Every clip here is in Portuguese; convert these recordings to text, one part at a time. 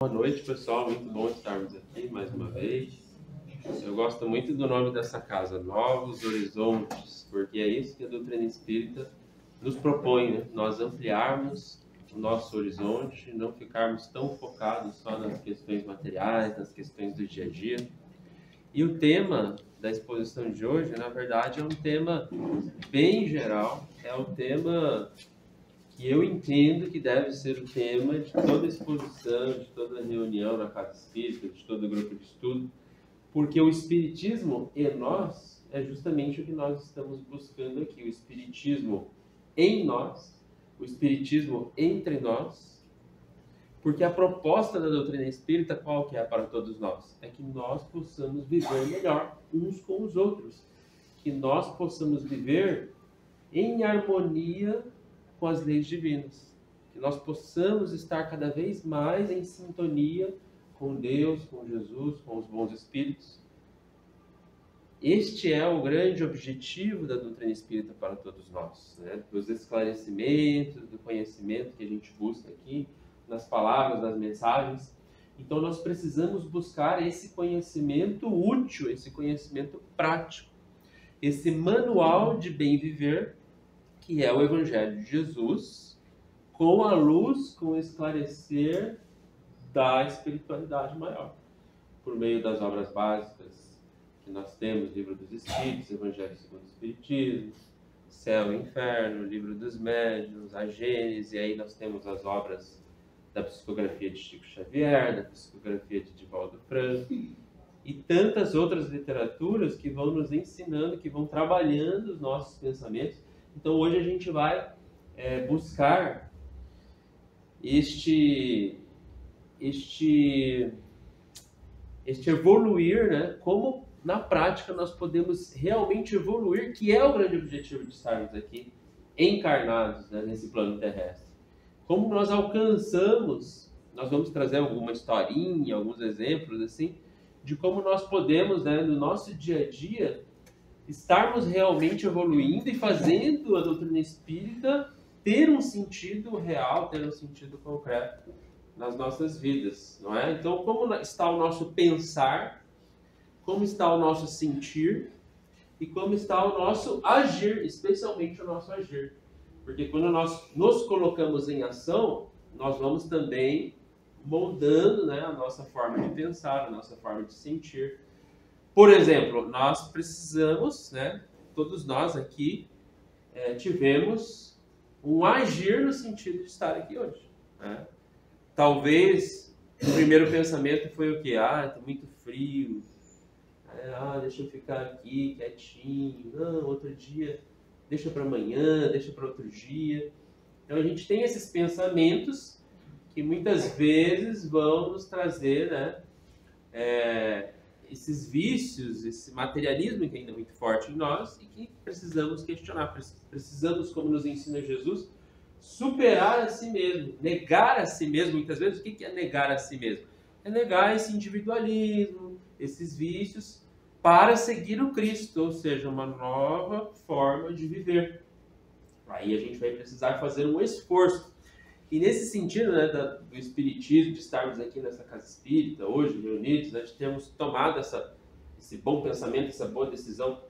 Boa noite, pessoal. Muito bom estarmos aqui mais uma vez. Eu gosto muito do nome dessa casa, Novos Horizontes, porque é isso que a doutrina espírita nos propõe, né? Nós ampliarmos o nosso horizonte, não ficarmos tão focados só nas questões materiais, nas questões do dia a dia. E o tema da exposição de hoje, na verdade, é um tema bem geral, é o tema que eu entendo que deve ser o tema de toda exposição, de toda reunião na Casa Espírita, de todo grupo de estudo, porque o Espiritismo e nós é justamente o que nós estamos buscando aqui, o Espiritismo em nós, o Espiritismo entre nós, porque a proposta da doutrina espírita, qual que é para todos nós? É que nós possamos viver melhor uns com os outros, que nós possamos viver em harmonia com as leis divinas, que nós possamos estar cada vez mais em sintonia com Deus, com Jesus, com os bons espíritos. Este é o grande objetivo da doutrina espírita para todos nós, né? Dos esclarecimentos, do conhecimento que a gente busca aqui, nas palavras, nas mensagens. Então nós precisamos buscar esse conhecimento útil, esse conhecimento prático, esse manual de bem viver, que é o Evangelho de Jesus, com a luz, com o esclarecer da espiritualidade maior, por meio das obras básicas que nós temos, Livro dos Espíritos, Evangelho segundo o Espiritismo, Céu e Inferno, Livro dos Médiuns, a Gênese, e aí nós temos as obras da psicografia de Chico Xavier, da psicografia de Divaldo Franco, e tantas outras literaturas que vão nos ensinando, que vão trabalhando os nossos pensamentos. Então hoje a gente vai buscar este evoluir, né? Como na prática nós podemos realmente evoluir, que é o grande objetivo de estarmos aqui encarnados, né, nesse plano terrestre. Como nós alcançamos, nós vamos trazer alguma historinha, alguns exemplos assim, de como nós podemos, né, no nosso dia a dia, estarmos realmente evoluindo e fazendo a doutrina espírita ter um sentido real, ter um sentido concreto nas nossas vidas, não é? Então, como está o nosso pensar, como está o nosso sentir e como está o nosso agir, especialmente o nosso agir. Porque quando nós nos colocamos em ação, nós vamos também moldando, né, a nossa forma de pensar, a nossa forma de sentir. Por exemplo, nós precisamos, né, todos nós aqui tivemos um agir no sentido de estar aqui hoje, né? Talvez o primeiro pensamento foi o quê? Está muito frio, deixa eu ficar aqui quietinho, não, outro dia, deixa para amanhã, deixa para outro dia. Então a gente tem esses pensamentos que muitas vezes vão nos trazer, né, esses vícios, esse materialismo que ainda é muito forte em nós e que precisamos questionar, precisamos, como nos ensina Jesus, superar a si mesmo, negar a si mesmo. Muitas vezes, o que é negar a si mesmo? É negar esse individualismo, esses vícios, para seguir o Cristo, ou seja, uma nova forma de viver. Aí a gente vai precisar fazer um esforço. E nesse sentido, né, do Espiritismo, de estarmos aqui nessa Casa Espírita, hoje reunidos, né, de termos tomado esse bom pensamento, essa boa decisão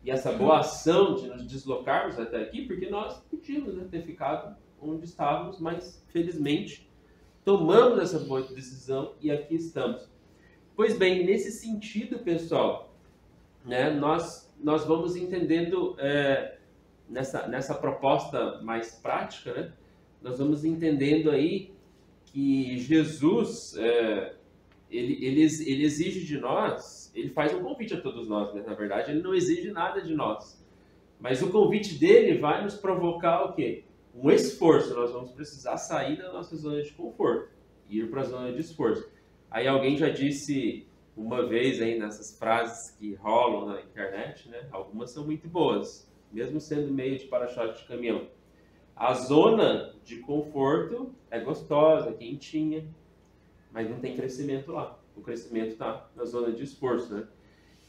e essa boa ação de nos deslocarmos até aqui, porque nós podíamos, né, ter ficado onde estávamos, mas felizmente tomamos essa boa decisão e aqui estamos. Pois bem, nesse sentido, pessoal, né, nós vamos entendendo nessa proposta mais prática, né, nós vamos entendendo aí que Jesus, ele exige de nós, ele faz um convite a todos nós, né? Na verdade, ele não exige nada de nós. Mas o convite dele vai nos provocar o quê? Um esforço. Nós vamos precisar sair da nossa zona de conforto, ir para a zona de esforço. Aí alguém já disse uma vez aí nessas frases que rolam na internet, né? Algumas são muito boas, mesmo sendo meio de para-choque de caminhão. A zona de conforto é gostosa, quentinha, mas não tem crescimento lá. O crescimento está na zona de esforço, né?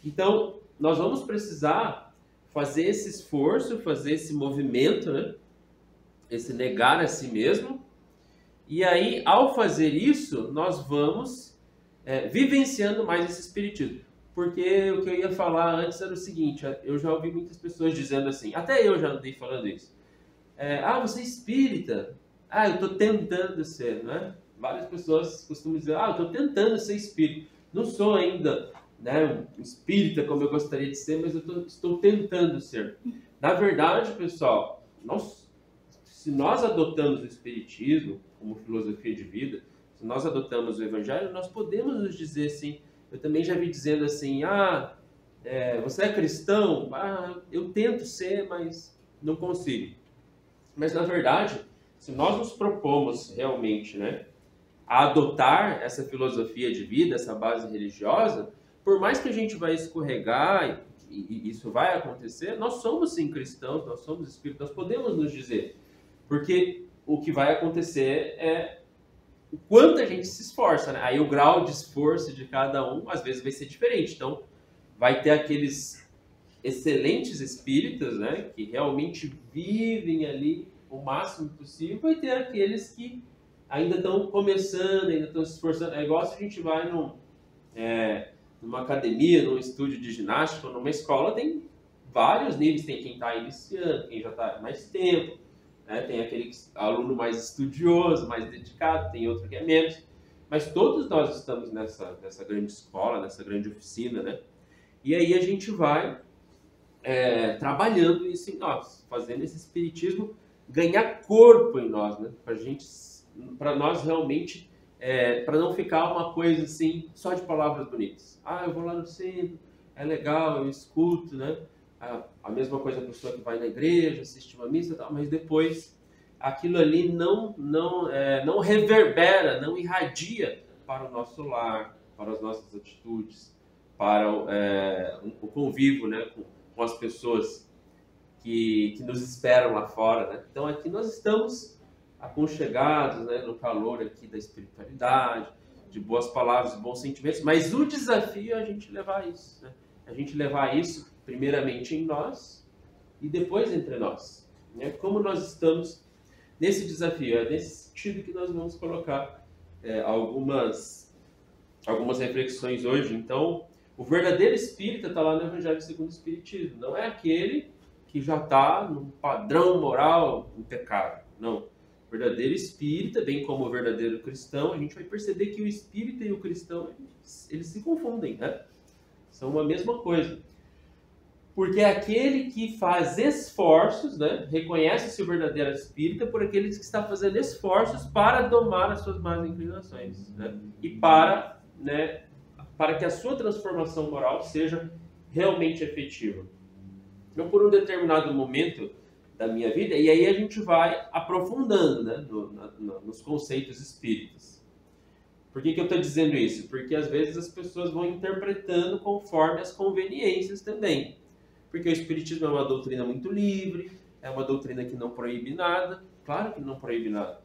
Então, nós vamos precisar fazer esse esforço, fazer esse movimento, né? Esse negar a si mesmo, E aí, ao fazer isso, nós vamos vivenciando mais esse espiritismo. Porque o que eu ia falar antes era o seguinte, eu já ouvi muitas pessoas dizendo assim, até eu já andei falando isso. Você é espírita? Eu estou tentando ser, né? Várias pessoas costumam dizer, eu estou tentando ser espírita. Não sou ainda, né, um espírita como eu gostaria de ser, mas eu estou tentando ser. Na verdade, pessoal, se nós adotamos o espiritismo como filosofia de vida, se nós adotamos o evangelho, nós podemos nos dizer assim. Eu também já vi dizendo assim, você é cristão? Eu tento ser, mas não consigo. Mas, na verdade, se nós nos propomos realmente, né, a adotar essa filosofia de vida, essa base religiosa, por mais que a gente vai escorregar, e isso vai acontecer, nós somos sim cristãos, nós somos espíritos, nós podemos nos dizer. Porque o que vai acontecer é o quanto a gente se esforça, né? Aí o grau de esforço de cada um, às vezes, vai ser diferente. Então, vai ter aqueles excelentes espíritas, né, que realmente vivem ali o máximo possível, vai ter aqueles que ainda estão começando, ainda estão se esforçando. É igual se a gente vai numa academia, num estúdio de ginástica, numa escola, tem vários níveis. Tem quem está iniciando, quem já está há mais tempo, né? Tem aquele aluno mais estudioso, mais dedicado, tem outro que é menos. Mas todos nós estamos nessa grande escola, nessa grande oficina, né? E aí a gente vai trabalhando isso em nós, fazendo esse espiritismo ganhar corpo em nós, né? Para nós realmente, para não ficar uma coisa assim, só de palavras bonitas. Eu vou lá no centro, é legal, eu escuto, né? A mesma coisa a pessoa que vai na igreja, assiste uma missa, tal, mas depois aquilo ali não reverbera, não irradia para o nosso lar, para as nossas atitudes, para o convívio, né, com as pessoas que nos esperam lá fora, né? Então aqui nós estamos aconchegados, né, no calor aqui da espiritualidade, de boas palavras, de bons sentimentos, mas o desafio é a gente levar isso, né? A gente levar isso primeiramente em nós e depois entre nós, né? Como nós estamos nesse desafio, é nesse sentido que nós vamos colocar algumas reflexões hoje. Então, o verdadeiro espírita está lá no Evangelho segundo o Espiritismo. Não é aquele que já está num padrão moral impecável. Não. O verdadeiro espírita, bem como o verdadeiro cristão, a gente vai perceber que o espírita e o cristão, eles se confundem, né? São uma mesma coisa. Porque é aquele que faz esforços, né? Reconhece-se o verdadeiro espírita por aqueles que está fazendo esforços para domar as suas más inclinações, né? E para que a sua transformação moral seja realmente efetiva. Então, por um determinado momento da minha vida, e aí a gente vai aprofundando, né, nos conceitos espíritas. Por que eu estou dizendo isso? Porque às vezes as pessoas vão interpretando conforme as conveniências também. Porque o espiritismo é uma doutrina muito livre, é uma doutrina que não proíbe nada, claro que não proíbe nada.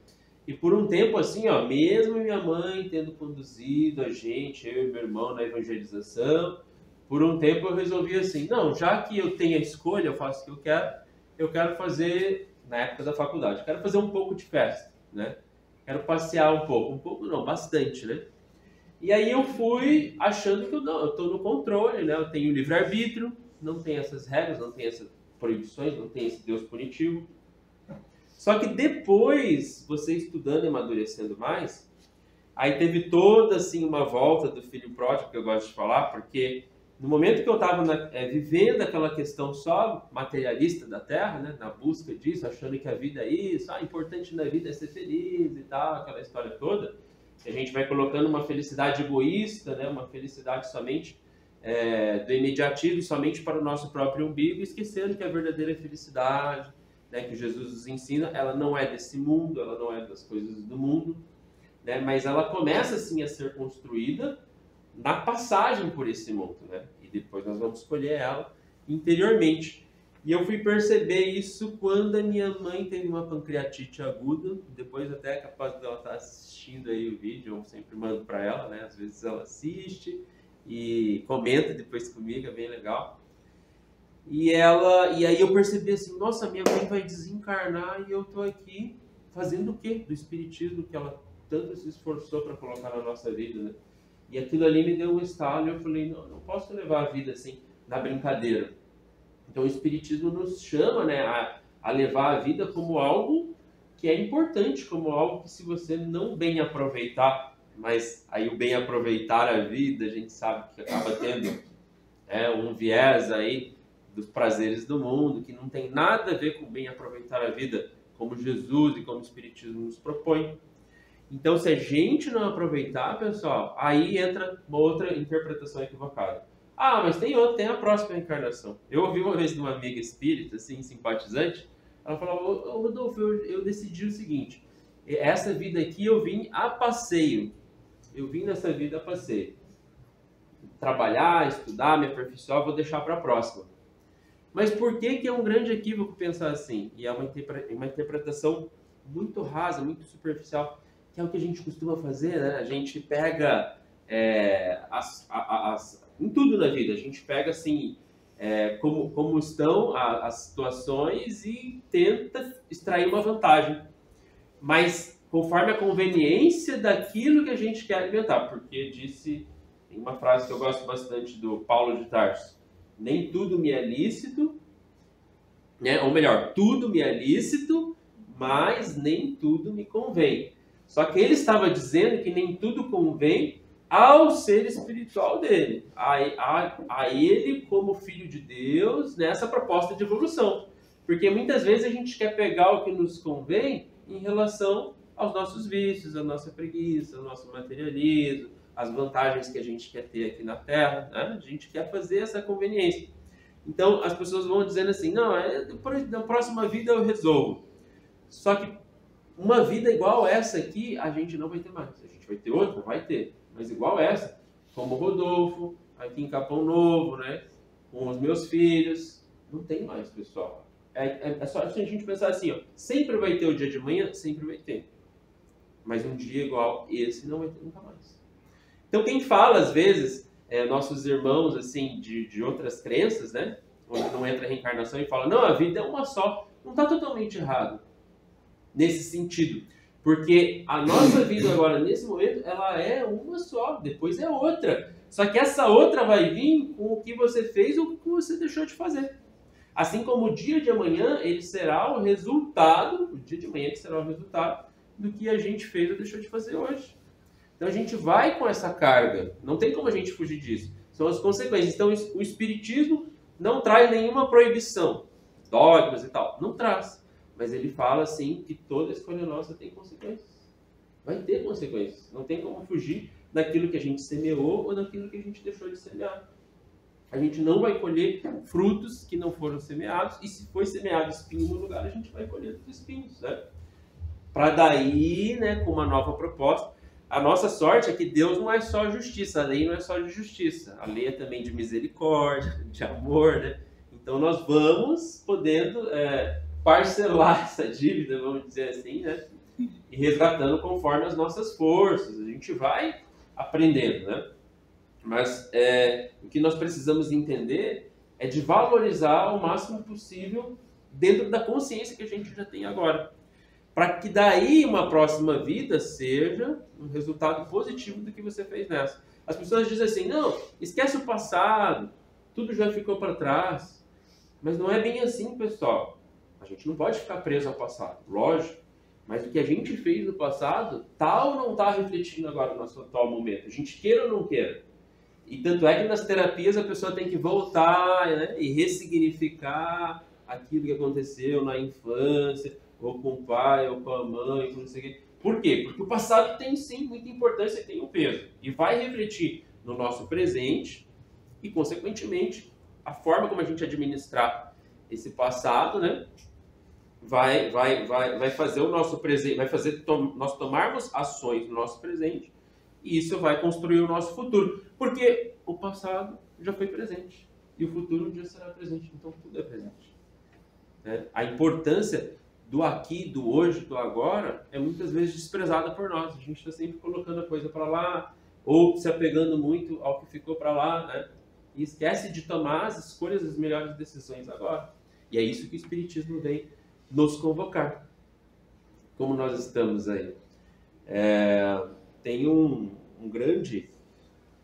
E por um tempo assim, mesmo minha mãe tendo conduzido a gente, eu e meu irmão, na evangelização, por um tempo eu resolvi assim, não, já que eu tenho a escolha, eu faço o que eu quero fazer, na época da faculdade, eu quero fazer um pouco de festa, né? Quero passear um pouco não, bastante, né? E aí eu fui achando que eu estou no controle, né? Eu tenho livre-arbítrio, não tem essas regras, não tem essas proibições, não tem esse Deus punitivo. Só que depois, você estudando e amadurecendo mais, aí teve toda assim uma volta do filho pródigo, que eu gosto de falar, porque no momento que eu estava vivendo aquela questão só materialista da Terra, né, na busca disso, achando que a vida é isso, importante na vida é ser feliz e tal, aquela história toda, a gente vai colocando uma felicidade egoísta, né, uma felicidade somente do imediatismo, somente para o nosso próprio umbigo, esquecendo que a verdadeira felicidade, né, que Jesus nos ensina, ela não é desse mundo, ela não é das coisas do mundo, né, mas ela começa assim a ser construída na passagem por esse mundo, né? E depois nós vamos escolher ela interiormente. E eu fui perceber isso quando a minha mãe teve uma pancreatite aguda. Depois até é capaz dela estar assistindo aí o vídeo, eu sempre mando para ela, né? Às vezes ela assiste e comenta depois comigo, é bem legal. E aí eu percebi assim, nossa, minha mãe vai desencarnar e eu tô aqui fazendo o quê? Do Espiritismo que ela tanto se esforçou para colocar na nossa vida, né? E aquilo ali me deu um estalo e eu falei, não posso levar a vida assim, na brincadeira. Então o Espiritismo nos chama, né, a levar a vida como algo que é importante, como algo que se você não bem aproveitar, mas aí o bem aproveitar a vida, a gente sabe que acaba tendo um viés aí dos prazeres do mundo, que não tem nada a ver com bem aproveitar a vida como Jesus e como o Espiritismo nos propõe. Então, se a gente não aproveitar, pessoal, aí entra uma outra interpretação equivocada. Ah, mas tem a próxima encarnação. Eu ouvi uma vez de uma amiga espírita, assim, simpatizante, ela falava, ô Rodolfo, eu decidi o seguinte, essa vida aqui eu vim a passeio. Eu vim nessa vida a passeio. Trabalhar, estudar, me aperfeiçoar, vou deixar para a próxima. Mas por que é um grande equívoco pensar assim? E é uma interpretação muito rasa, muito superficial, que é o que a gente costuma fazer, né? A gente pega em tudo na vida, a gente pega assim, como estão as situações e tenta extrair uma vantagem. Mas conforme a conveniência daquilo que a gente quer alimentar, porque disse em uma frase que eu gosto bastante do Paulo de Tarso, nem tudo me é lícito, né? Ou melhor, tudo me é lícito, mas nem tudo me convém. Só que ele estava dizendo que nem tudo convém ao ser espiritual dele, a ele como filho de Deus, nessa proposta de evolução. Porque muitas vezes a gente quer pegar o que nos convém em relação aos nossos vícios, à nossa preguiça, ao nosso materialismo, as vantagens que a gente quer ter aqui na Terra, né? A gente quer fazer essa conveniência. Então, as pessoas vão dizendo assim, não, na próxima vida eu resolvo. Só que uma vida igual essa aqui, a gente não vai ter mais. A gente vai ter outra? Vai ter. Mas igual essa, como o Rodolfo, aqui em Capão Novo, né? Com os meus filhos, não tem mais, pessoal. É só a gente pensar assim, ó, sempre vai ter o dia de manhã, sempre vai ter. Mas um dia igual esse não vai ter nunca mais. Então, quem fala, às vezes, nossos irmãos, assim, de outras crenças, né? Onde não entra a reencarnação e fala, não, a vida é uma só. Não está totalmente errado nesse sentido. Porque a nossa vida agora, nesse momento, ela é uma só. Depois é outra. Só que essa outra vai vir com o que você fez ou com o que você deixou de fazer. Assim como o dia de amanhã, ele será o resultado, o dia de amanhã ele será o resultado do que a gente fez ou deixou de fazer hoje. Então a gente vai com essa carga, não tem como a gente fugir disso. São as consequências. Então o Espiritismo não traz nenhuma proibição, dogmas e tal, não traz. Mas ele fala assim que toda escolha nossa tem consequências. Vai ter consequências. Não tem como fugir daquilo que a gente semeou ou daquilo que a gente deixou de semear. A gente não vai colher frutos que não foram semeados, e se foi semeado espinho no lugar, a gente vai colher os espinhos, né? Para daí, né, com uma nova proposta. A nossa sorte é que Deus não é só justiça, a lei não é só de justiça, a lei é também de misericórdia, de amor, né? Então nós vamos podendo parcelar essa dívida, vamos dizer assim, né? E resgatando conforme as nossas forças, a gente vai aprendendo, né? Mas o que nós precisamos entender é de valorizar o máximo possível dentro da consciência que a gente já tem agora. Para que daí uma próxima vida seja um resultado positivo do que você fez nessa. As pessoas dizem assim, não, esquece o passado, tudo já ficou para trás. Mas não é bem assim, pessoal. A gente não pode ficar preso ao passado, lógico. Mas o que a gente fez no passado, tá ou não está refletindo agora no nosso atual momento? A gente queira ou não queira. E tanto é que nas terapias a pessoa tem que voltar, né, e ressignificar aquilo que aconteceu na infância, ou com o pai, ou com a mãe, não sei o quê. Por quê? Porque o passado tem sim muita importância e tem um peso. E vai refletir no nosso presente e, consequentemente, a forma como a gente administrar esse passado, né, vai fazer o nosso presente, vai fazer nós tomarmos ações no nosso presente, e isso vai construir o nosso futuro. Porque o passado já foi presente e o futuro já será presente. Então tudo é presente. A importância do aqui, do hoje, do agora é muitas vezes desprezada por nós. A gente está sempre colocando a coisa para lá ou se apegando muito ao que ficou para lá, né? E esquece de tomar as escolhas, as melhores decisões agora. E é isso que o Espiritismo vem nos convocar. como nós estamos aí. Tem um grande...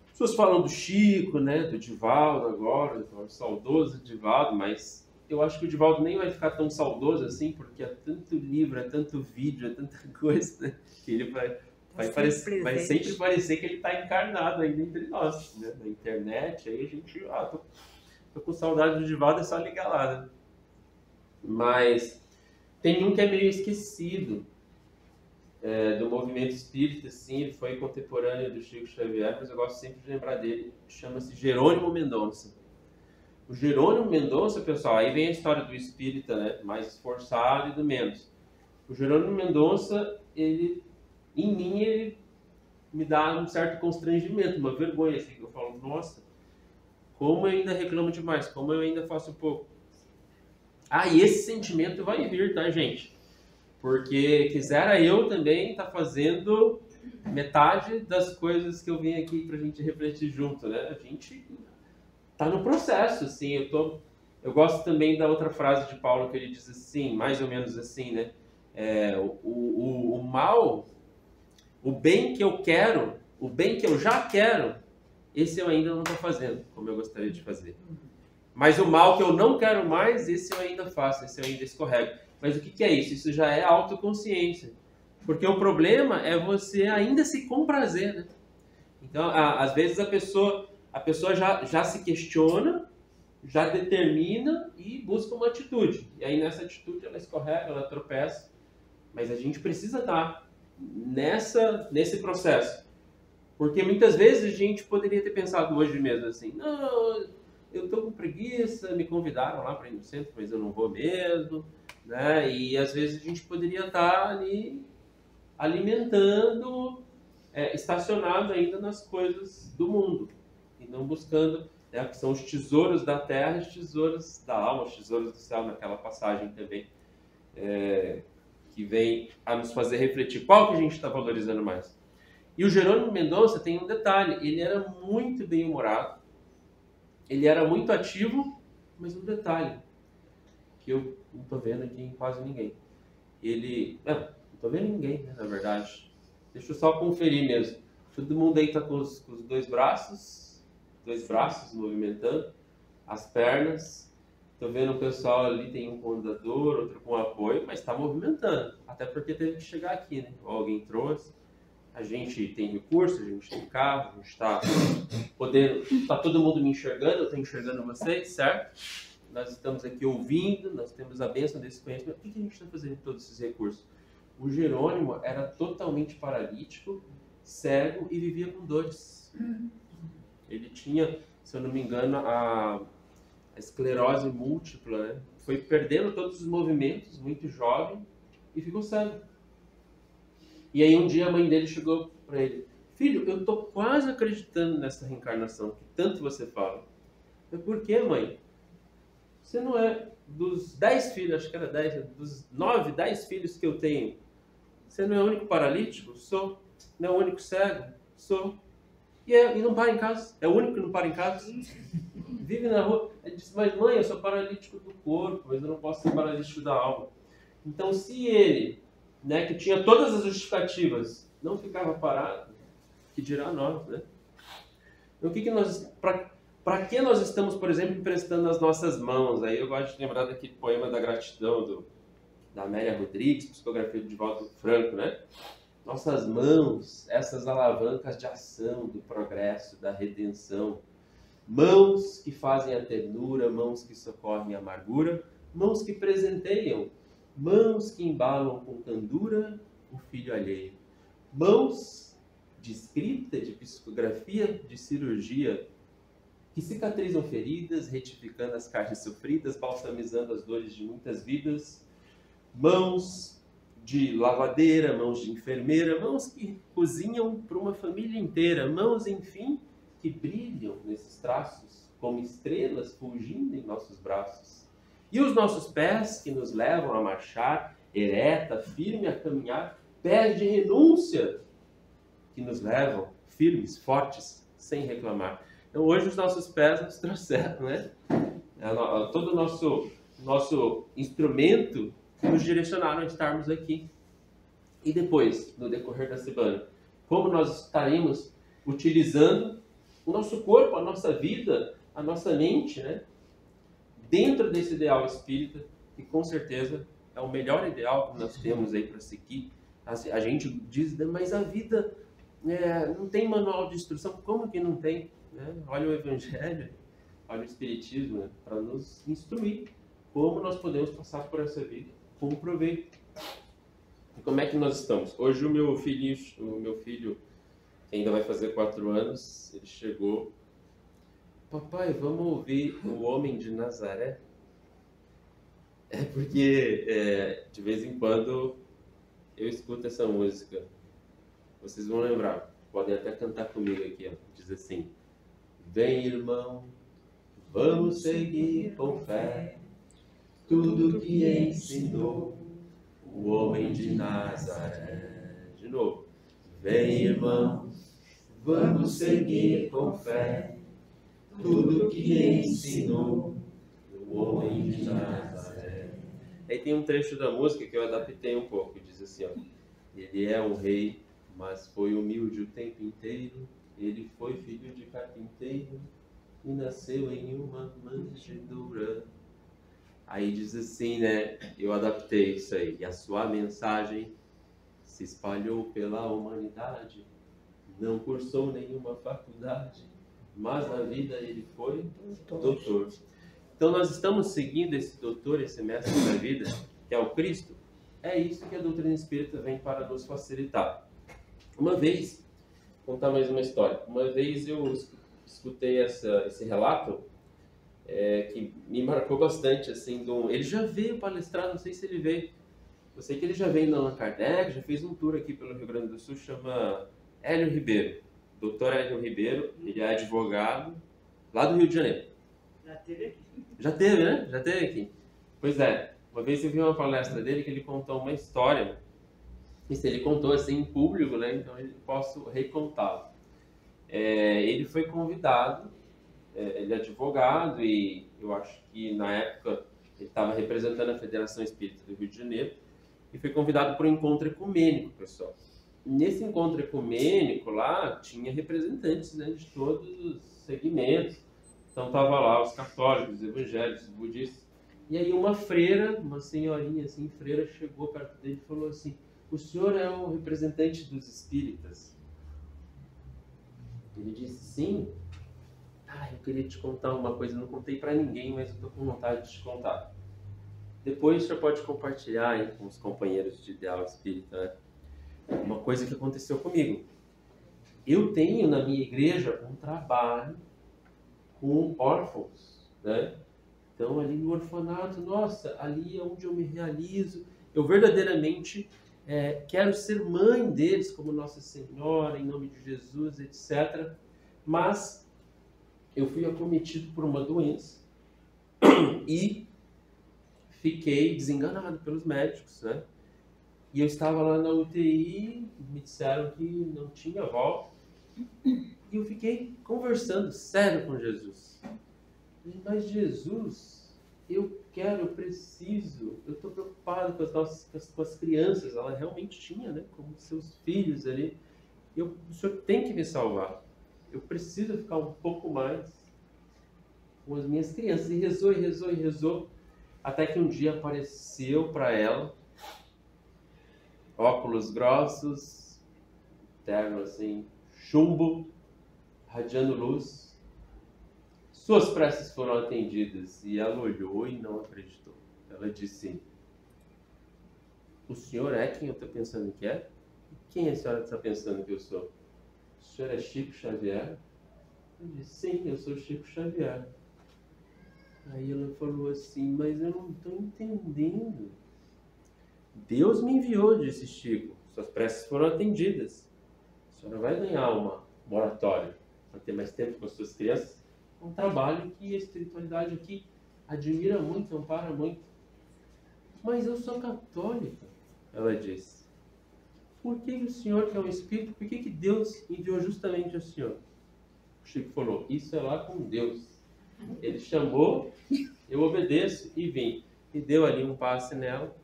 As pessoas falam do Chico, né, do Divaldo agora, do saudoso Divaldo, mas eu acho que o Divaldo nem vai ficar tão saudoso assim, porque é tanto livro, é tanto vídeo, é tanta coisa, né, que ele vai sempre parecer que ele está encarnado ainda entre nós, né, na internet. Aí a gente, tô com saudade do Divaldo, é só ligar lá, né? Mas tem um que é meio esquecido, do movimento espírita, assim, ele foi contemporâneo do Chico Xavier, mas eu gosto sempre de lembrar dele, chama-se Jerônimo Mendonça. O Jerônimo Mendonça, pessoal, aí vem a história do espírita, né, mais esforçado e do menos. O Jerônimo Mendonça, ele me dá um certo constrangimento, uma vergonha, assim, que eu falo, nossa, como eu ainda reclamo demais, como eu ainda faço pouco. E esse sentimento vai vir, tá, gente? Porque quisera eu também estar fazendo metade das coisas que eu vim aqui pra gente refletir junto, né? A gente tá no processo, assim. Eu gosto também da outra frase de Paulo que ele diz assim, mais ou menos assim, né? O mal, o bem que eu quero, o bem que eu já quero, esse eu ainda não estou fazendo, como eu gostaria de fazer. Mas o mal que eu não quero mais, esse eu ainda faço, esse eu ainda escorrego. Mas o que é isso? Isso já é autoconsciência. Porque o problema é você ainda se comprazer, né? Então, às vezes a pessoa já se questiona, já determina e busca uma atitude. E aí nessa atitude ela escorrega, ela tropeça. Mas a gente precisa estar nesse processo. Porque muitas vezes a gente poderia ter pensado hoje mesmo assim, não, eu estou com preguiça, me convidaram lá para ir no centro, mas eu não vou mesmo, né? E às vezes a gente poderia estar ali alimentando, estacionado ainda nas coisas do mundo e não buscando, né, que são os tesouros da terra, os tesouros da alma, os tesouros do céu, naquela passagem também, que vem a nos fazer refletir qual que a gente está valorizando mais. E o Jerônimo Mendonça tem um detalhe, ele era muito bem-humorado, ele era muito ativo, mas um detalhe, que eu não estou vendo aqui em quase ninguém. Não estou vendo ninguém, né, na verdade. Deixa eu só conferir mesmo. Todo mundo aí está com os dois braços movimentando, as pernas. Estou vendo o pessoal ali, tem um com andador, outro com apoio, mas está movimentando. Até porque teve que chegar aqui, né? Ou alguém trouxe. A gente tem recurso, a gente tem carro, a gente está podendo... Está todo mundo me enxergando, eu estou enxergando vocês, certo? Nós estamos aqui ouvindo, nós temos a bênção desse conhecimento. O que a gente está fazendo com todos esses recursos? O Jerônimo era totalmente paralítico, cego e vivia com dores. Ele tinha, se eu não me engano, a esclerose múltipla, né? Foi perdendo todos os movimentos, muito jovem, e ficou cego. E aí um dia a mãe dele chegou para ele, filho, eu estou quase acreditando nessa reencarnação, que tanto você fala. Eu, por quê, mãe? Você não é dos 10 filhos, acho que era 10, dos 9, 10 filhos que eu tenho, você não é o único paralítico? Sou. Não é o único cego? Sou. E não para em casa. É o único que não para em casa. Vive na rua. Ele disse, mas mãe, eu sou paralítico do corpo, mas eu não posso ser paralítico da alma. Então se ele, né, que tinha todas as justificativas, não ficava parado, que dirá nós, né? Então, para que nós estamos, por exemplo, emprestando as nossas mãos? Aí eu gosto de lembrar daquele poema da gratidão da Amélia Rodrigues, psicografia do Divaldo Franco, né? Nossas mãos, essas alavancas de ação, do progresso, da redenção. Mãos que fazem a ternura, mãos que socorrem a amargura, mãos que presenteiam, mãos que embalam com candura o filho alheio. Mãos de escrita, de psicografia, de cirurgia, que cicatrizam feridas, retificando as carnes sofridas, balsamizando as dores de muitas vidas. Mãos de lavadeira, mãos de enfermeira, mãos que cozinham para uma família inteira, mãos, enfim, que brilham nesses traços como estrelas fulgindo em nossos braços. E os nossos pés que nos levam a marchar, ereta, firme a caminhar, pés de renúncia que nos levam firmes, fortes, sem reclamar. Então hoje os nossos pés nos trouxeram, né? Todo o nosso instrumento nos direcionaram a estarmos aqui. E depois, no decorrer da semana, como nós estaremos utilizando o nosso corpo, a nossa vida, a nossa mente, né? Dentro desse ideal espírita, que com certeza é o melhor ideal que nós temos aí para seguir. A gente diz, mas a vida não tem manual de instrução. Como que não tem? Né? Olha o Evangelho, olha o Espiritismo, né? Para nos instruir como nós podemos passar por essa vida com proveito. E como é que nós estamos? Hoje o meu filho, que ainda vai fazer 4 anos, ele chegou. Papai, vamos ouvir O Homem de Nazaré? É porque de vez em quando eu escuto essa música. Vocês vão lembrar, podem até cantar comigo aqui, ó. Diz assim: vem, irmão, vamos seguir com fé tudo que ensinou o homem de Nazaré. De novo. Vem, irmão, vamos seguir com fé tudo que ensinou o homem de Nazaré. Aí tem um trecho da música que eu adaptei um pouco. Diz assim, ó: ele é um rei, mas foi humilde o tempo inteiro. Ele foi filho de carpinteiro e nasceu em uma manjedoura. Aí diz assim, né? Eu adaptei isso aí. E a sua mensagem se espalhou pela humanidade. Não cursou nenhuma faculdade, mas na vida ele foi doutor. Então nós estamos seguindo esse doutor, esse mestre da vida, que é o Cristo. É isso que a doutrina espírita vem para nos facilitar. Uma vez, vou contar mais uma história. Uma vez eu escutei esse relato que me marcou bastante, assim, ele já veio palestrar, não sei se ele veio, eu sei que ele já veio na Allan Kardec, já fez um tour aqui pelo Rio Grande do Sul, chama Hélio Ribeiro, Dr. Hélio Ribeiro. Ele é advogado lá do Rio de Janeiro. Já teve aqui. Já teve, né? Já teve aqui. Pois é, uma vez eu vi uma palestra dele que ele contou uma história, e se ele contou assim em público, né? Então eu posso recontá-lo. Ele foi convidado, ele é advogado e eu acho que na época ele estava representando a Federação Espírita do Rio de Janeiro e foi convidado para um encontro ecumênico, pessoal. Nesse encontro ecumênico lá tinha representantes, né, de todos os segmentos. Então estava lá os católicos, os evangélicos, os budistas. E aí uma freira, uma senhorinha assim, freira, chegou perto dele e falou assim: o senhor é o representante dos espíritas? Ele disse: sim. Eu queria te contar uma coisa, não contei para ninguém, mas estou com vontade de te contar. Depois você pode compartilhar aí com os companheiros de ideal espírita, né? Uma coisa que aconteceu comigo. Eu tenho na minha igreja um trabalho com órfãos, né? Então ali no orfanato, nossa, ali é onde eu me realizo. Eu verdadeiramente quero ser mãe deles, como Nossa Senhora, em nome de Jesus, etc. Mas eu fui acometido por uma doença e fiquei desenganado pelos médicos, né? E eu estava lá na UTI, me disseram que não tinha volta. E eu fiquei conversando sério com Jesus. Mas Jesus, eu quero, eu preciso, eu estou preocupado com as crianças. Ela realmente tinha, né? Como seus filhos ali. O senhor tem que me salvar. Eu preciso ficar um pouco mais com as minhas crianças. E rezou, e rezou, e rezou. Até que um dia apareceu para ela, óculos grossos, terno assim, chumbo, radiando luz. Suas preces foram atendidas. E ela olhou e não acreditou. Ela disse: o senhor é quem eu estou pensando que é? Quem a senhora está pensando que eu sou? O senhor é Chico Xavier? Eu disse: sim, eu sou Chico Xavier. Aí ela falou assim: mas eu não estou entendendo. Deus me enviou, disse Chico. Suas preces foram atendidas. A senhora vai ganhar uma moratória para ter mais tempo com as suas crianças. É um trabalho que a espiritualidade aqui admira muito, ampara muito. Mas eu sou católica, ela disse. Por que o senhor, que é um espírito, por que Deus enviou justamente o senhor? O Chico falou: isso é lá com Deus. Ele chamou, eu obedeço e vim. E deu ali um passe nela.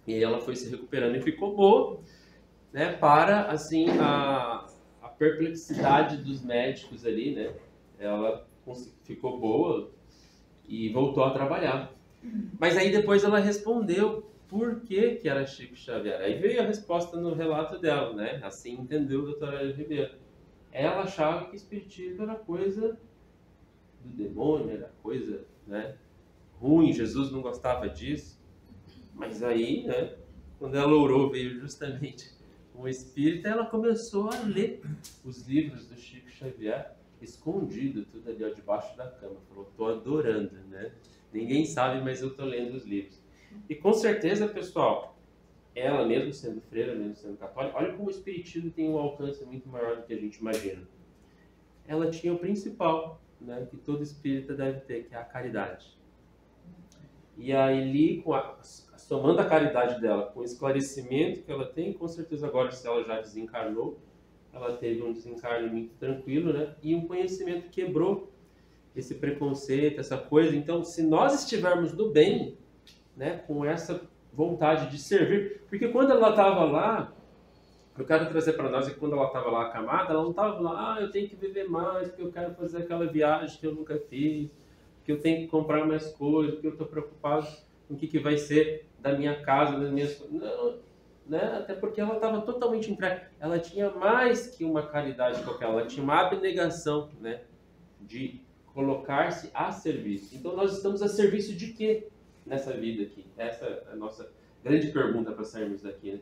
E ela foi se recuperando e ficou boa. né, para assim a perplexidade dos médicos ali, né? Ela ficou boa e voltou a trabalhar. Mas aí depois ela respondeu por que que era Chico Xavier. Aí veio a resposta no relato dela, né? Assim entendeu a doutora Hélio Ribeiro. Ela achava que espiritismo era coisa do demônio, era coisa, né, ruim, Jesus não gostava disso. Mas aí, né, quando ela orou, veio justamente um espírita, ela começou a ler os livros do Chico Xavier, escondido, tudo ali ó, debaixo da cama. Falou, tô adorando, né? Ninguém sabe, mas eu tô lendo os livros. E com certeza, pessoal, ela mesmo sendo freira, mesmo sendo católica, olha como o espiritismo tem um alcance muito maior do que a gente imagina. Ela tinha o principal, né, que todo espírita deve ter, que é a caridade. E aí, somando a caridade dela com o esclarecimento que ela tem, com certeza agora, se ela já desencarnou, ela teve um desencarne muito tranquilo, né? E um conhecimento quebrou esse preconceito, essa coisa. Então, se nós estivermos do bem, né, com essa vontade de servir, porque quando ela estava lá, eu quero trazer para nós que quando ela estava lá acamada, ela não estava lá, eu tenho que viver mais, porque eu quero fazer aquela viagem que eu nunca fiz, que eu tenho que comprar mais coisas, porque eu estou preocupado com o que vai ser da minha casa, das minhas coisas. Não, né? Até porque ela estava totalmente entregue. Ela tinha mais que uma caridade qualquer, ela tinha uma abnegação, né, de colocar-se a serviço. Então nós estamos a serviço de quê nessa vida aqui? Essa é a nossa grande pergunta para sairmos daqui, né?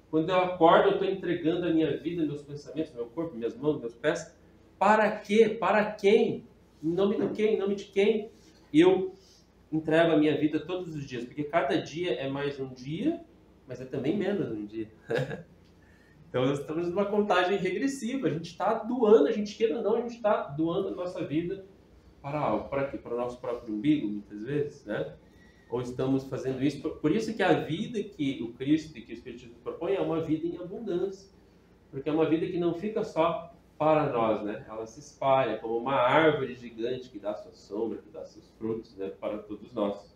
Quando eu acordo, eu estou entregando a minha vida, meus pensamentos, meu corpo, minhas mãos, meus pés. Para quê? Para quem? Em nome do quê? Em nome de quem eu entrego a minha vida todos os dias? Porque cada dia é mais um dia, mas é também menos um dia. Então nós estamos numa contagem regressiva. A gente está doando, a gente queira ou não, a gente está doando a nossa vida para algo. Para quê? Para o nosso próprio umbigo, muitas vezes, né? Ou estamos fazendo isso, por isso que a vida que o Cristo e que o Espiritismo propõe é uma vida em abundância, porque é uma vida que não fica só para nós, né? Ela se espalha como uma árvore gigante que dá sua sombra, que dá seus frutos, né, para todos nós.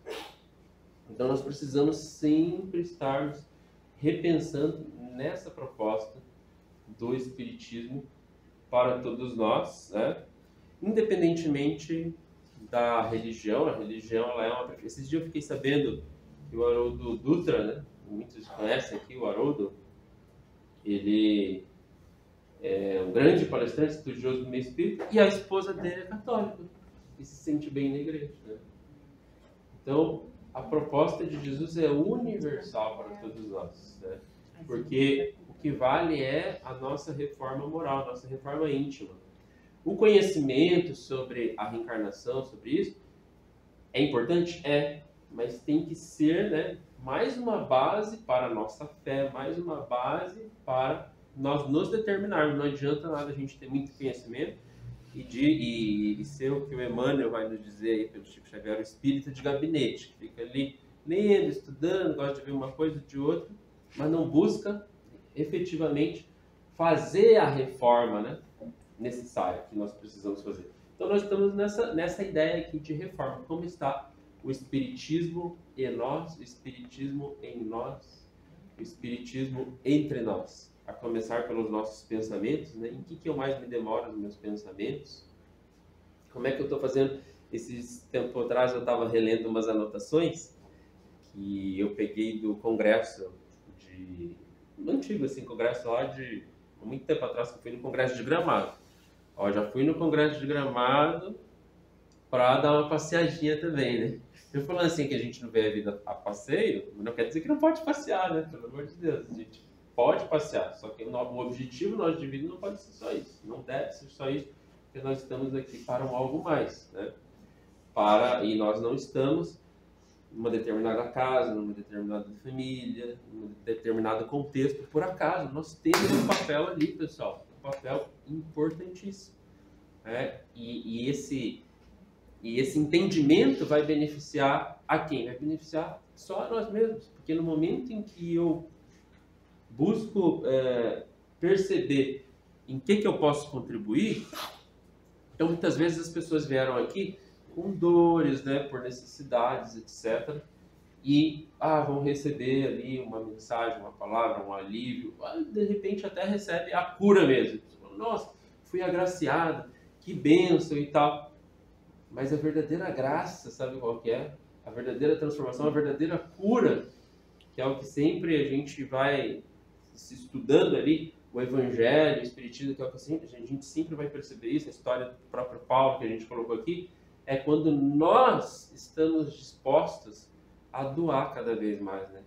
Então nós precisamos sempre estarmos repensando nessa proposta do Espiritismo para todos nós, né? Independentemente da religião. A religião ela é uma... Esses dias eu fiquei sabendo que o Haroldo Dutra, né, muitos conhecem aqui o Haroldo, ele é um grande palestrante, estudioso do meio espírita, e a esposa dele é católica e se sente bem na igreja, né? Então a proposta de Jesus é universal para todos nós, né? Porque o que vale é a nossa reforma moral, a nossa reforma íntima. O conhecimento sobre a reencarnação, sobre isso, é importante? É, mas tem que ser, né, mais uma base para a nossa fé, mais uma base para nós nos determinarmos. Não adianta nada a gente ter muito conhecimento e ser o que o Emmanuel vai nos dizer aí pelo Chico Xavier, o espírito de gabinete, que fica ali lendo, estudando, gosta de ver uma coisa de outra, mas não busca efetivamente fazer a reforma, né, necessária que nós precisamos fazer. Então nós estamos nessa ideia aqui de reforma. Como está o Espiritismo em nós, o Espiritismo em nós, o Espiritismo entre nós? A começar pelos nossos pensamentos, né? Em que eu mais me demoro nos meus pensamentos? Como é que eu estou fazendo? Esses tempos atrás eu estava relendo umas anotações que eu peguei do congresso antigo, assim, congresso lá de muito tempo atrás, que eu fui no congresso de Gramado. Ó, já fui no congresso de Gramado para dar uma passeadinha também, né? Eu falando assim que a gente não vê a vida a passeio, não quer dizer que não pode passear, né? Pelo amor de Deus, a gente pode passear, só que o objetivo nosso de vida não pode ser só isso, não deve ser só isso, porque nós estamos aqui para um algo mais, né? E nós não estamos numa determinada casa, numa determinada família, num determinado contexto, por acaso. Nós temos um papel ali, pessoal, um papel importantíssimo. E esse entendimento vai beneficiar a quem? Vai beneficiar só a nós mesmos, porque no momento em que eu busco perceber em que eu posso contribuir, então muitas vezes as pessoas vieram aqui com dores, né, por necessidades, etc. e vão receber ali uma mensagem, uma palavra, um alívio, de repente até recebe a cura mesmo. Nossa, fui agraciado, que bênção e tal. Mas a verdadeira graça, sabe qual que é? A verdadeira transformação, a verdadeira cura, que é o que sempre a gente vai se estudando ali, o Evangelho, o Espiritismo, que é o que a gente sempre vai perceber isso, a história do próprio Paulo que a gente colocou aqui, é quando nós estamos dispostos a doar cada vez mais, né?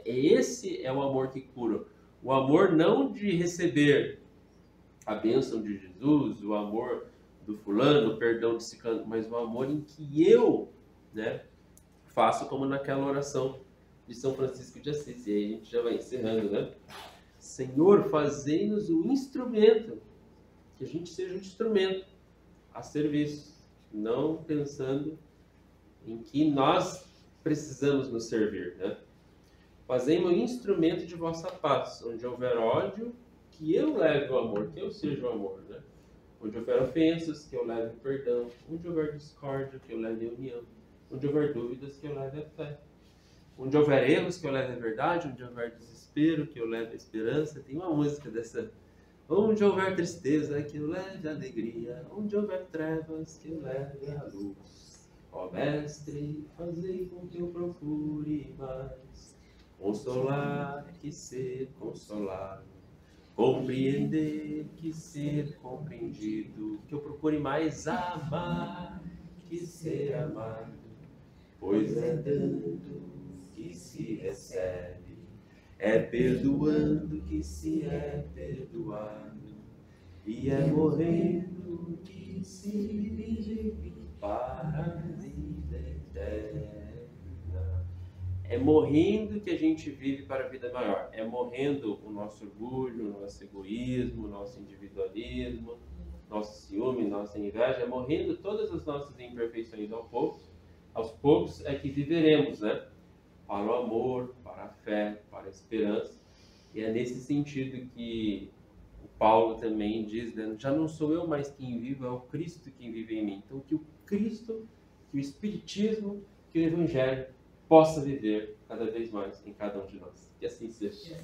Esse é o amor que cura. O amor não de receber a bênção de Jesus, o amor do fulano, o perdão de ciclano, mas o amor em que eu, né, faço como naquela oração de São Francisco de Assis. E aí a gente já vai encerrando, né? Senhor, fazei-nos um instrumento, que a gente seja um instrumento a serviço, não pensando em que nós precisamos nos servir, né? Fazei-me um instrumento de vossa paz, onde houver ódio, que eu leve o amor, que eu seja o amor, né? Onde houver ofensas, que eu leve o perdão. Onde houver discórdia, que eu leve a união. Onde houver dúvidas, que eu leve a fé. Onde houver erros, que eu leve a verdade. Onde houver desespero, que eu leve a esperança. Tem uma música dessa. Onde houver tristeza, que eu leve a alegria. Onde houver trevas, que eu leve a luz. Ó Mestre, fazei com que eu procure mais consolar que ser consolado, compreender que ser compreendido, que eu procure mais amar que ser amado, pois é dando que se recebe, é perdoando que se é perdoado, e é morrendo que se vive para a vida eterna. É morrendo que a gente vive para a vida maior. É morrendo o nosso orgulho, o nosso egoísmo, o nosso individualismo, nosso ciúme, nossa inveja. É morrendo todas as nossas imperfeições aos poucos é que viveremos, né? Para o amor, para a fé, para a esperança. E é nesse sentido que o Paulo também diz, né? Já não sou eu mais quem vivo, é o Cristo quem vive em mim. Então que o Cristo, que o Espiritismo, que o Evangelho possa viver cada vez mais em cada um de nós. Que assim seja.